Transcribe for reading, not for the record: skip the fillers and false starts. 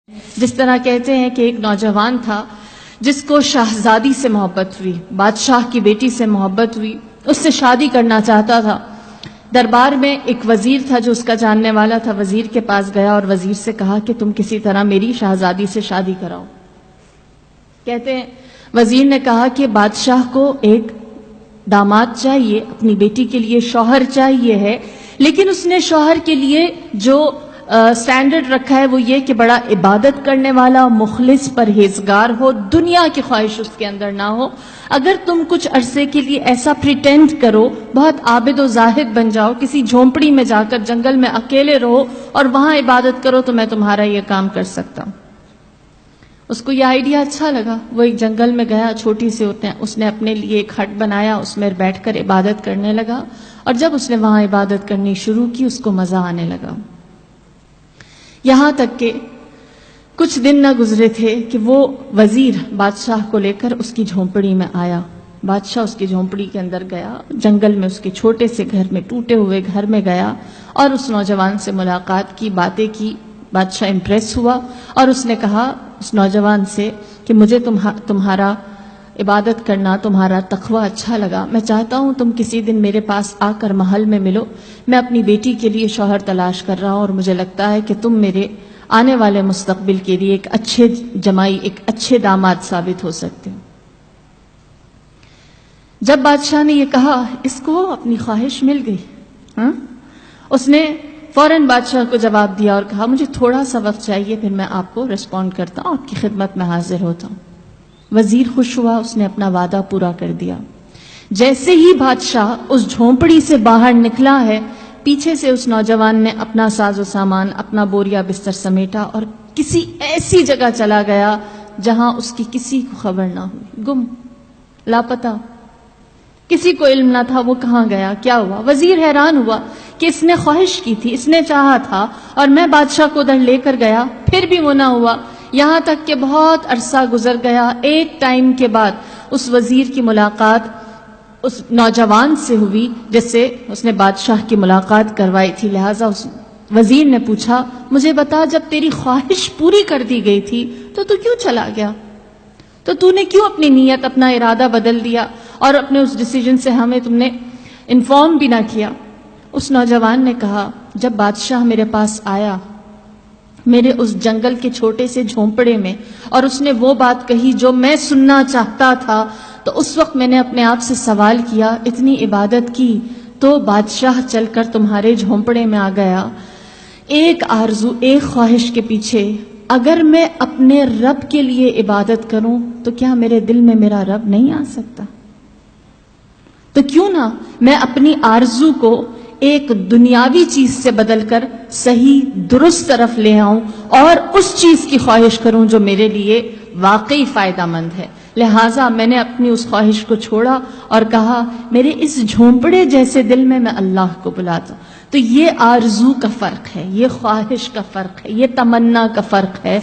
جس طرح کہتے ہیں کہ ایک نوجوان تھا جس کو شہزادی سے محبت ہوئی، بادشاہ کی بیٹی سے محبت ہوئی، اس سے شادی کرنا چاہتا تھا۔ دربار میں ایک وزیر تھا جو اس کا جاننے والا تھا، وزیر کے پاس گیا اور وزیر سے کہا کہ تم کسی طرح میری شہزادی سے شادی کراؤ۔ کہتے ہیں وزیر نے کہا کہ بادشاہ کو ایک داماد چاہیے، اپنی بیٹی کے لیے شوہر چاہیے ہے، لیکن اس نے شوہر کے لیے جو سٹینڈرڈ رکھا ہے وہ یہ کہ بڑا عبادت کرنے والا، مخلص، پرہیزگار ہو، دنیا کی خواہش اس کے اندر نہ ہو۔ اگر تم کچھ عرصے کے لیے ایسا پریٹینڈ کرو، بہت عابد و زاہد بن جاؤ، کسی جھونپڑی میں جا کر جنگل میں اکیلے رہو اور وہاں عبادت کرو تو میں تمہارا یہ کام کر سکتا ہوں۔ اس کو یہ آئیڈیا اچھا لگا، وہ ایک جنگل میں گیا، چھوٹی سی ہوتے ہیں، اس نے اپنے لیے ایک ہٹ بنایا، اس میں بیٹھ کر عبادت کرنے لگا، اور جب اس نے وہاں عبادت کرنی شروع کی اس کو مزہ آنے لگا۔ یہاں تک کہ کچھ دن نہ گزرے تھے کہ وہ وزیر بادشاہ کو لے کر اس کی جھونپڑی میں آیا۔ بادشاہ اس کی جھونپڑی کے اندر گیا، جنگل میں اس کے چھوٹے سے گھر میں، ٹوٹے ہوئے گھر میں گیا اور اس نوجوان سے ملاقات کی، باتیں کی۔ بادشاہ امپریس ہوا اور اس نے کہا اس نوجوان سے کہ مجھے تمہارا عبادت کرنا، تمہارا تقوی اچھا لگا، میں چاہتا ہوں تم کسی دن میرے پاس آ کر محل میں ملو، میں اپنی بیٹی کے لیے شوہر تلاش کر رہا ہوں اور مجھے لگتا ہے کہ تم میرے آنے والے مستقبل کے لیے ایک اچھے جمائی، ایک اچھے داماد ثابت ہو سکتے ہو۔ جب بادشاہ نے یہ کہا اس کو اپنی خواہش مل گئی۔ اس نے فوراً بادشاہ کو جواب دیا اور کہا مجھے تھوڑا سا وقت چاہیے، پھر میں آپ کو ریسپونڈ کرتا ہوں، آپ کی خدمت میں حاضر ہوتا ہوں۔ وزیر خوش ہوا، اس نے اپنا وعدہ پورا کر دیا۔ جیسے ہی بادشاہ اس جھونپڑی سے باہر نکلا ہے، پیچھے سے اس نوجوان نے اپنا ساز و سامان، اپنا بوریا بستر سمیٹا اور کسی ایسی جگہ چلا گیا جہاں اس کی کسی کو خبر نہ ہوئی، گم، لاپتہ، کسی کو علم نہ تھا وہ کہاں گیا، کیا ہوا۔ وزیر حیران ہوا کہ اس نے خواہش کی تھی، اس نے چاہا تھا اور میں بادشاہ کو ادھر لے کر گیا، پھر بھی وہ نہ ہوا۔ یہاں تک کہ بہت عرصہ گزر گیا، ایک ٹائم کے بعد اس وزیر کی ملاقات اس نوجوان سے ہوئی جس سے اس نے بادشاہ کی ملاقات کروائی تھی۔ لہٰذا اس وزیر نے پوچھا مجھے بتا جب تیری خواہش پوری کر دی گئی تھی تو کیوں چلا گیا، تو نے کیوں اپنی نیت، اپنا ارادہ بدل دیا اور اپنے اس ڈیسیجن سے ہمیں تم نے انفارم بھی نہ کیا۔ اس نوجوان نے کہا جب بادشاہ میرے پاس آیا میرے اس جنگل کے چھوٹے سے جھونپڑے میں اور اس نے وہ بات کہی جو میں سننا چاہتا تھا، تو اس وقت میں نے اپنے آپ سے سوال کیا، اتنی عبادت کی تو بادشاہ چل کر تمہارے جھونپڑے میں آ گیا، ایک آرزو، ایک خواہش کے پیچھے اگر میں اپنے رب کے لیے عبادت کروں تو کیا میرے دل میں میرا رب نہیں آ سکتا؟ تو کیوں نہ میں اپنی آرزو کو ایک دنیاوی چیز سے بدل کر صحیح درست طرف لے آؤں اور اس چیز کی خواہش کروں جو میرے لیے واقعی فائدہ مند ہے۔ لہٰذا میں نے اپنی اس خواہش کو چھوڑا اور کہا میرے اس جھونپڑے جیسے دل میں اللہ کو بلاتا ہوں۔ تو یہ آرزو کا فرق ہے، یہ خواہش کا فرق ہے، یہ تمنا کا فرق ہے۔